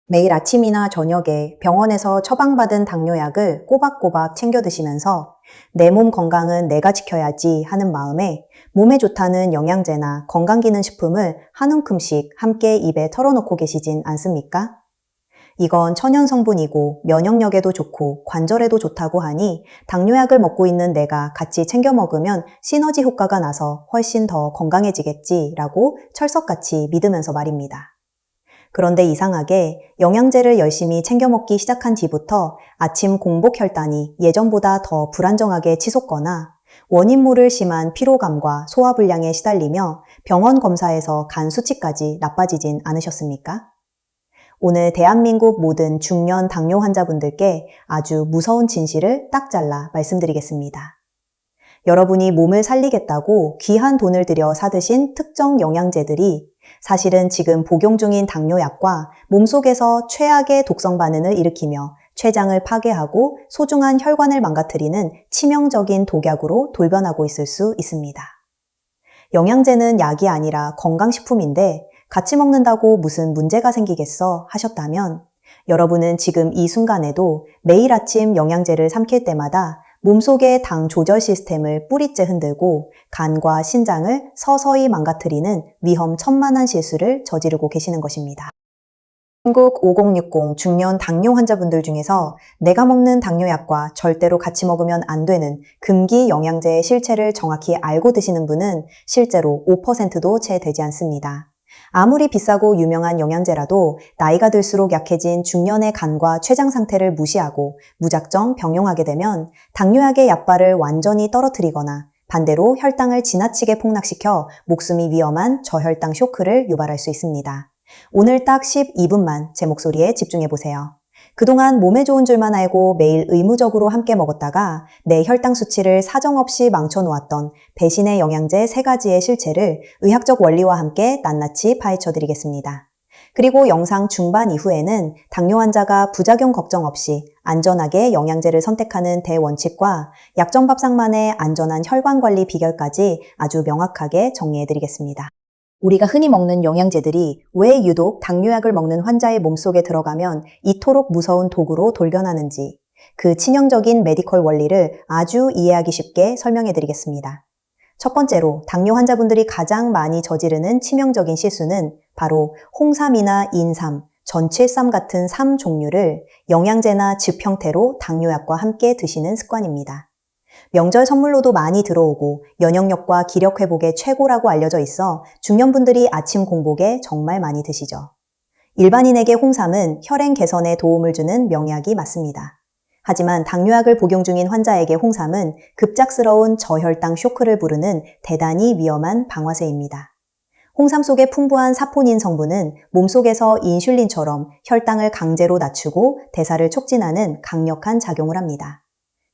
매일 아침이나 저녁에 병원에서 처방받은 당뇨약을 꼬박꼬박 챙겨 드시면서 내 몸 건강은 내가 지켜야지 하는 마음에 몸에 좋다는 영양제나 건강기능식품을 한 움큼씩 함께 입에 털어놓고 계시진 않습니까? 이건 천연 성분이고 면역력에도 좋고 관절에도 좋다고 하니 당뇨약을 먹고 있는 내가 같이 챙겨 먹으면 시너지 효과가 나서 훨씬 더 건강해지겠지라고 철석같이 믿으면서 말입니다. 그런데 이상하게 영양제를 열심히 챙겨 먹기 시작한 뒤부터 아침 공복 혈당이 예전보다 더 불안정하게 치솟거나 원인 모를 심한 피로감과 소화불량에 시달리며 병원 검사에서 간 수치까지 나빠지진 않으셨습니까? 오늘 대한민국 모든 중년 당뇨 환자분들께 아주 무서운 진실을 딱 잘라 말씀드리겠습니다. 여러분이 몸을 살리겠다고 귀한 돈을 들여 사드신 특정 영양제들이 사실은 지금 복용 중인 당뇨약과 몸속에서 최악의 독성 반응을 일으키며 췌장을 파괴하고 소중한 혈관을 망가뜨리는 치명적인 독약으로 돌변하고 있을 수 있습니다. 영양제는 약이 아니라 건강식품인데 같이 먹는다고 무슨 문제가 생기겠어 하셨다면 여러분은 지금 이 순간에도 매일 아침 영양제를 삼킬 때마다 몸속의 당 조절 시스템을 뿌리째 흔들고 간과 신장을 서서히 망가뜨리는 위험천만한 실수를 저지르고 계시는 것입니다. 한국 5060 중년 당뇨 환자분들 중에서 내가 먹는 당뇨약과 절대로 같이 먹으면 안 되는 금기 영양제의 실체를 정확히 알고 드시는 분은 실제로 5%도 채 되지 않습니다. 아무리 비싸고 유명한 영양제라도 나이가 들수록 약해진 중년의 간과 췌장 상태를 무시하고 무작정 병용하게 되면 당뇨약의 약발을 완전히 떨어뜨리거나 반대로 혈당을 지나치게 폭락시켜 목숨이 위험한 저혈당 쇼크를 유발할 수 있습니다. 오늘 딱 12분만 제 목소리에 집중해보세요. 그동안 몸에 좋은 줄만 알고 매일 의무적으로 함께 먹었다가 내 혈당 수치를 사정없이 망쳐놓았던 배신의 영양제 3가지의 실체를 의학적 원리와 함께 낱낱이 파헤쳐드리겠습니다. 그리고 영상 중반 이후에는 당뇨 환자가 부작용 걱정 없이 안전하게 영양제를 선택하는 대원칙과 약점밥상만의 안전한 혈관관리 비결까지 아주 명확하게 정리해드리겠습니다. 우리가 흔히 먹는 영양제들이 왜 유독 당뇨약을 먹는 환자의 몸속에 들어가면 이토록 무서운 도구로 돌변하는지 그 치명적인 메디컬 원리를 아주 이해하기 쉽게 설명해 드리겠습니다. 첫 번째로 당뇨 환자분들이 가장 많이 저지르는 치명적인 실수는 바로 홍삼이나 인삼, 전칠삼 같은 삼 종류를 영양제나 즙 형태로 당뇨약과 함께 드시는 습관입니다. 명절 선물로도 많이 들어오고 면역력과 기력 회복에 최고라고 알려져 있어 중년분들이 아침 공복에 정말 많이 드시죠. 일반인에게 홍삼은 혈행 개선에 도움을 주는 명약이 맞습니다. 하지만 당뇨약을 복용 중인 환자에게 홍삼은 급작스러운 저혈당 쇼크를 부르는 대단히 위험한 방아쇠입니다. 홍삼 속의 풍부한 사포닌 성분은 몸속에서 인슐린처럼 혈당을 강제로 낮추고 대사를 촉진하는 강력한 작용을 합니다.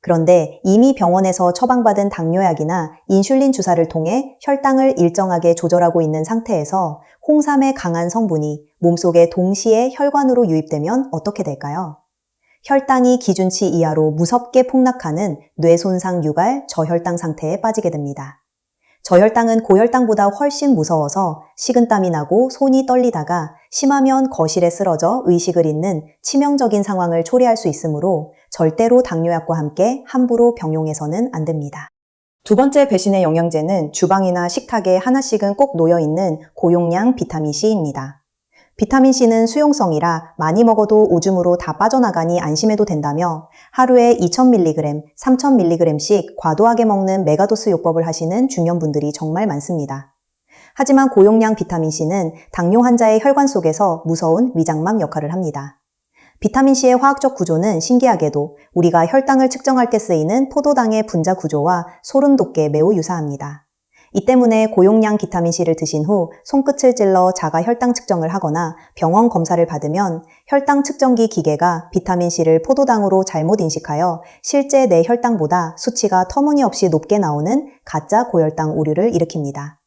그런데 이미 병원에서 처방받은 당뇨약이나 인슐린 주사를 통해 혈당을 일정하게 조절하고 있는 상태에서 홍삼의 강한 성분이 몸속에 동시에 혈관으로 유입되면 어떻게 될까요? 혈당이 기준치 이하로 무섭게 폭락하는 뇌손상 유발 저혈당 상태에 빠지게 됩니다. 저혈당은 고혈당보다 훨씬 무서워서 식은땀이 나고 손이 떨리다가 심하면 거실에 쓰러져 의식을 잃는 치명적인 상황을 초래할 수 있으므로 절대로 당뇨약과 함께 함부로 병용해서는 안 됩니다. 두 번째 배신의 영양제는 주방이나 식탁에 하나씩은 꼭 놓여있는 고용량 비타민C입니다. 비타민C는 수용성이라 많이 먹어도 오줌으로 다 빠져나가니 안심해도 된다며 하루에 2000mg, 3000mg씩 과도하게 먹는 메가도스 요법을 하시는 중년분들이 정말 많습니다. 하지만 고용량 비타민C는 당뇨 환자의 혈관 속에서 무서운 위장막 역할을 합니다. 비타민C의 화학적 구조는 신기하게도 우리가 혈당을 측정할 때 쓰이는 포도당의 분자 구조와 소름 돋게 매우 유사합니다. 이 때문에 고용량 비타민C를 드신 후 손끝을 찔러 자가 혈당 측정을 하거나 병원 검사를 받으면 혈당 측정기 기계가 비타민C를 포도당으로 잘못 인식하여 실제 내 혈당보다 수치가 터무니없이 높게 나오는 가짜 고혈당 오류를 일으킵니다.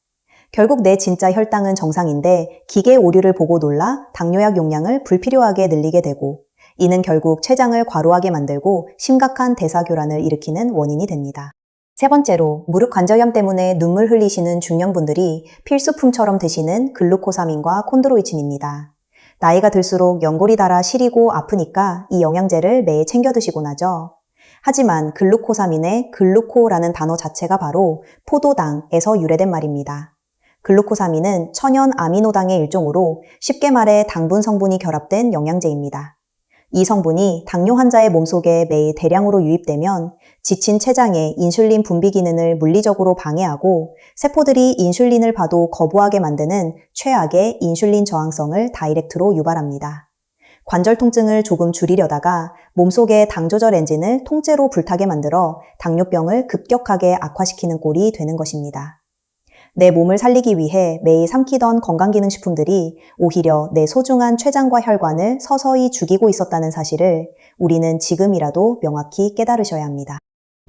결국 내 진짜 혈당은 정상인데 기계 오류를 보고 놀라 당뇨약 용량을 불필요하게 늘리게 되고 이는 결국 췌장을 과로하게 만들고 심각한 대사교란을 일으키는 원인이 됩니다. 세 번째로 무릎 관절염 때문에 눈물 흘리시는 중년분들이 필수품처럼 드시는 글루코사민과 콘드로이친입니다. 나이가 들수록 연골이 닳아 시리고 아프니까 이 영양제를 매일 챙겨 드시곤 하죠. 하지만 글루코사민의 글루코라는 단어 자체가 바로 포도당에서 유래된 말입니다. 글루코사민은 천연 아미노당의 일종으로 쉽게 말해 당분 성분이 결합된 영양제입니다. 이 성분이 당뇨 환자의 몸속에 매일 대량으로 유입되면 지친 췌장의 인슐린 분비 기능을 물리적으로 방해하고 세포들이 인슐린을 봐도 거부하게 만드는 최악의 인슐린 저항성을 다이렉트로 유발합니다. 관절 통증을 조금 줄이려다가 몸속의 당 조절 엔진을 통째로 불타게 만들어 당뇨병을 급격하게 악화시키는 꼴이 되는 것입니다. 내 몸을 살리기 위해 매일 삼키던 건강기능식품들이 오히려 내 소중한 췌장과 혈관을 서서히 죽이고 있었다는 사실을 우리는 지금이라도 명확히 깨달으셔야 합니다.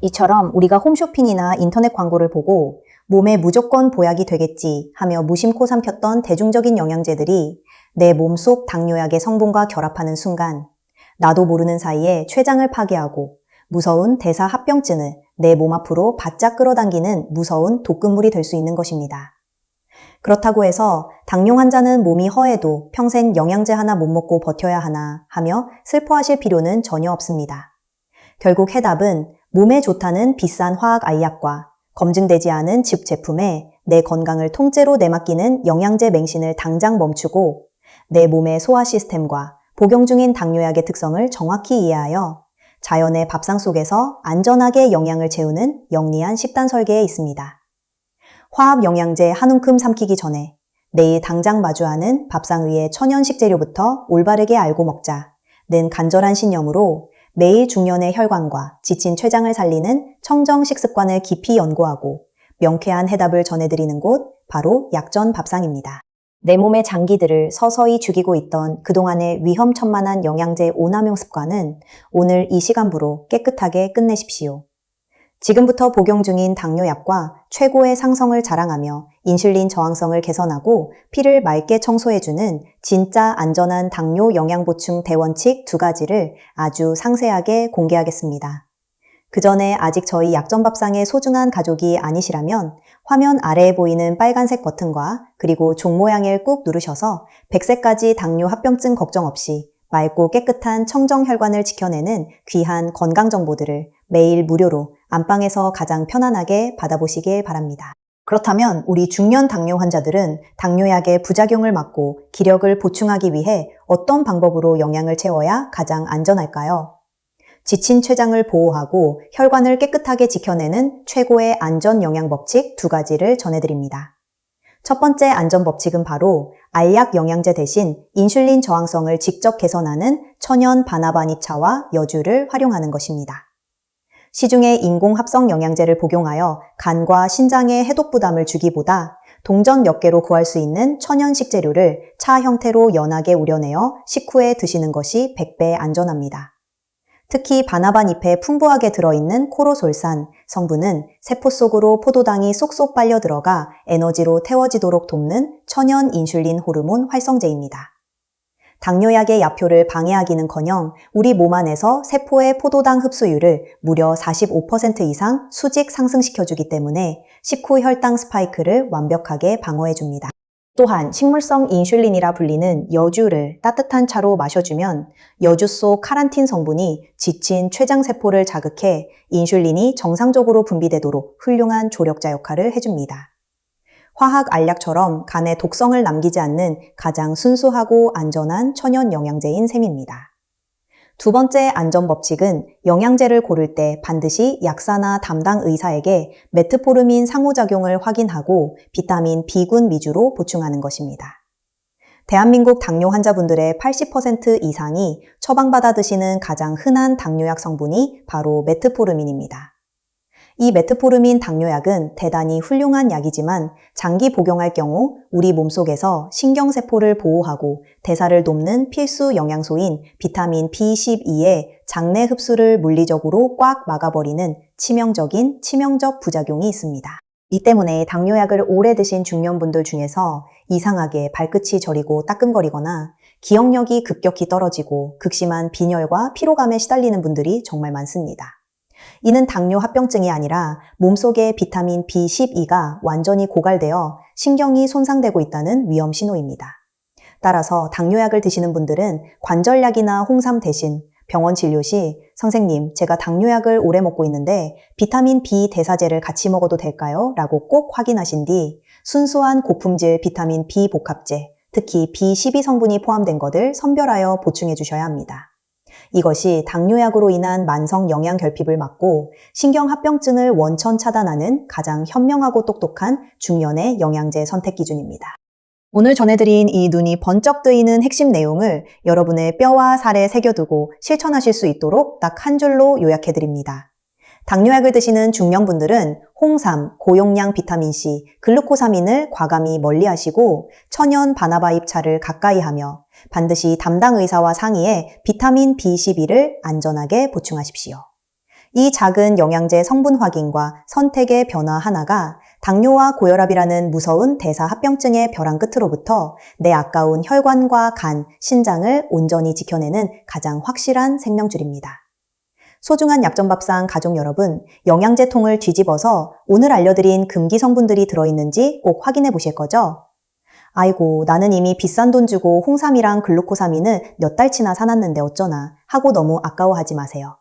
이처럼 우리가 홈쇼핑이나 인터넷 광고를 보고 몸에 무조건 보약이 되겠지 하며 무심코 삼켰던 대중적인 영양제들이 내 몸속 당뇨약의 성분과 결합하는 순간 나도 모르는 사이에 췌장을 파괴하고 무서운 대사합병증을 내 몸 앞으로 바짝 끌어당기는 무서운 독극물이 될 수 있는 것입니다. 그렇다고 해서 당뇨 환자는 몸이 허해도 평생 영양제 하나 못 먹고 버텨야 하나 하며 슬퍼하실 필요는 전혀 없습니다. 결국 해답은 몸에 좋다는 비싼 화학 알약과 검증되지 않은 즙 제품에 내 건강을 통째로 내맡기는 영양제 맹신을 당장 멈추고 내 몸의 소화 시스템과 복용 중인 당뇨약의 특성을 정확히 이해하여 자연의 밥상 속에서 안전하게 영양을 채우는 영리한 식단 설계에 있습니다. 화합 영양제 한 움큼 삼키기 전에 내일 당장 마주하는 밥상 위의 천연 식재료부터 올바르게 알고 먹자는 간절한 신념으로 매일 중년의 혈관과 지친 췌장을 살리는 청정 식습관을 깊이 연구하고 명쾌한 해답을 전해드리는 곳 바로 약전 밥상입니다. 내 몸의 장기들을 서서히 죽이고 있던 그동안의 위험천만한 영양제 오남용 습관은 오늘 이 시간부로 깨끗하게 끝내십시오. 지금부터 복용 중인 당뇨약과 최고의 상성을 자랑하며 인슐린 저항성을 개선하고 피를 맑게 청소해주는 진짜 안전한 당뇨 영양보충 대원칙 2가지를 아주 상세하게 공개하겠습니다. 그 전에 아직 저희 약전밥상의 소중한 가족이 아니시라면 화면 아래에 보이는 빨간색 버튼과 그리고 종 모양을 꾹 누르셔서 100세까지 당뇨 합병증 걱정 없이 맑고 깨끗한 청정 혈관을 지켜내는 귀한 건강 정보들을 매일 무료로 안방에서 가장 편안하게 받아보시길 바랍니다. 그렇다면 우리 중년 당뇨 환자들은 당뇨약의 부작용을 막고 기력을 보충하기 위해 어떤 방법으로 영양을 채워야 가장 안전할까요? 지친 췌장을 보호하고 혈관을 깨끗하게 지켜내는 최고의 안전 영양 법칙 2가지를 전해드립니다. 첫 번째 안전 법칙은 바로 알약 영양제 대신 인슐린 저항성을 직접 개선하는 천연 바나바니차와 여주를 활용하는 것입니다. 시중의 인공합성 영양제를 복용하여 간과 신장의 해독 부담을 주기보다 동전 몇 개로 구할 수 있는 천연 식재료를 차 형태로 연하게 우려내어 식후에 드시는 것이 100배 안전합니다. 특히 바나반 잎에 풍부하게 들어있는 코로솔산 성분은 세포 속으로 포도당이 쏙쏙 빨려 들어가 에너지로 태워지도록 돕는 천연 인슐린 호르몬 활성제입니다. 당뇨약의 약효를 방해하기는커녕 우리 몸 안에서 세포의 포도당 흡수율을 무려 45% 이상 수직 상승시켜주기 때문에 식후 혈당 스파이크를 완벽하게 방어해줍니다. 또한 식물성 인슐린이라 불리는 여주를 따뜻한 차로 마셔주면 여주 속 카란틴 성분이 지친 췌장세포를 자극해 인슐린이 정상적으로 분비되도록 훌륭한 조력자 역할을 해줍니다. 화학 알약처럼 간에 독성을 남기지 않는 가장 순수하고 안전한 천연 영양제인 셈입니다. 두 번째 안전 법칙은 영양제를 고를 때 반드시 약사나 담당 의사에게 메트포르민 상호작용을 확인하고 비타민 B군 위주로 보충하는 것입니다. 대한민국 당뇨 환자분들의 80% 이상이 처방받아 드시는 가장 흔한 당뇨약 성분이 바로 메트포르민입니다. 이 메트포르민 당뇨약은 대단히 훌륭한 약이지만 장기 복용할 경우 우리 몸속에서 신경세포를 보호하고 대사를 돕는 필수 영양소인 비타민 B12의 장내 흡수를 물리적으로 꽉 막아버리는 치명적 부작용이 있습니다. 이 때문에 당뇨약을 오래 드신 중년분들 중에서 이상하게 발끝이 저리고 따끔거리거나 기억력이 급격히 떨어지고 극심한 빈혈과 피로감에 시달리는 분들이 정말 많습니다. 이는 당뇨 합병증이 아니라 몸속의 비타민 B12가 완전히 고갈되어 신경이 손상되고 있다는 위험 신호입니다. 따라서 당뇨약을 드시는 분들은 관절약이나 홍삼 대신 병원 진료 시 선생님, 제가 당뇨약을 오래 먹고 있는데 비타민 B 대사제를 같이 먹어도 될까요? 라고 꼭 확인하신 뒤 순수한 고품질 비타민 B 복합제, 특히 B12 성분이 포함된 것을 선별하여 보충해 주셔야 합니다. 이것이 당뇨약으로 인한 만성 영양 결핍을 막고 신경합병증을 원천 차단하는 가장 현명하고 똑똑한 중년의 영양제 선택 기준입니다. 오늘 전해드린 이 눈이 번쩍 뜨이는 핵심 내용을 여러분의 뼈와 살에 새겨두고 실천하실 수 있도록 딱 한 줄로 요약해드립니다. 당뇨약을 드시는 중년분들은 홍삼, 고용량 비타민C, 글루코사민을 과감히 멀리하시고 천연 바나바잎 차를 가까이 하며 반드시 담당 의사와 상의해 비타민 B12를 안전하게 보충하십시오. 이 작은 영양제 성분 확인과 선택의 변화 하나가 당뇨와 고혈압이라는 무서운 대사합병증의 벼랑 끝으로부터 내 아까운 혈관과 간, 신장을 온전히 지켜내는 가장 확실한 생명줄입니다. 소중한 약점밥상 가족 여러분, 영양제 통을 뒤집어서 오늘 알려드린 금기 성분들이 들어있는지 꼭 확인해 보실 거죠? 아이고, 나는 이미 비싼 돈 주고 홍삼이랑 글루코사민을 몇 달치나 사놨는데 어쩌나 하고 너무 아까워하지 마세요.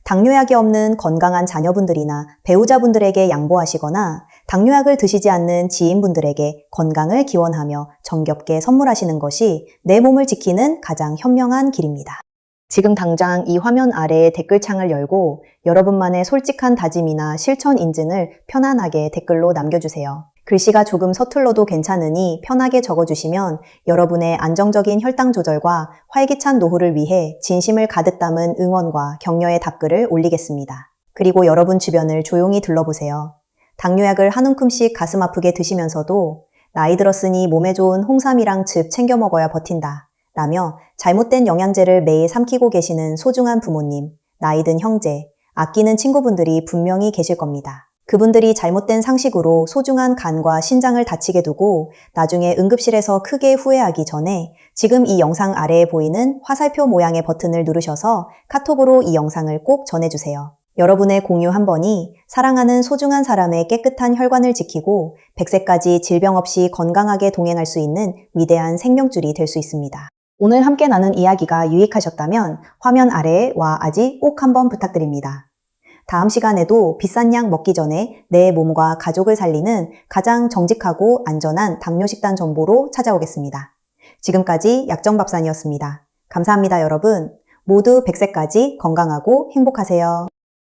당뇨약이 없는 건강한 자녀분들이나 배우자분들에게 양보하시거나 당뇨약을 드시지 않는 지인분들에게 건강을 기원하며 정겹게 선물하시는 것이 내 몸을 지키는 가장 현명한 길입니다. 지금 당장 이 화면 아래에 댓글창을 열고 여러분만의 솔직한 다짐이나 실천 인증을 편안하게 댓글로 남겨주세요. 글씨가 조금 서툴러도 괜찮으니 편하게 적어주시면 여러분의 안정적인 혈당 조절과 활기찬 노후를 위해 진심을 가득 담은 응원과 격려의 답글을 올리겠습니다. 그리고 여러분 주변을 조용히 둘러보세요. 당뇨약을 한 움큼씩 가슴 아프게 드시면서도 나이 들었으니 몸에 좋은 홍삼이랑 즙 챙겨 먹어야 버틴다 라며 잘못된 영양제를 매일 삼키고 계시는 소중한 부모님, 나이든 형제, 아끼는 친구분들이 분명히 계실 겁니다. 그분들이 잘못된 상식으로 소중한 간과 신장을 다치게 두고 나중에 응급실에서 크게 후회하기 전에 지금 이 영상 아래에 보이는 화살표 모양의 버튼을 누르셔서 카톡으로 이 영상을 꼭 전해주세요. 여러분의 공유 한 번이 사랑하는 소중한 사람의 깨끗한 혈관을 지키고 100세까지 질병 없이 건강하게 동행할 수 있는 위대한 생명줄이 될 수 있습니다. 오늘 함께 나눈 이야기가 유익하셨다면 화면 아래에 와 아지 꼭 한번 부탁드립니다. 다음 시간에도 비싼 약 먹기 전에 내 몸과 가족을 살리는 가장 정직하고 안전한 당뇨식단 정보로 찾아오겠습니다. 지금까지 약정밥상이었습니다. 감사합니다, 여러분. 모두 100세까지 건강하고 행복하세요.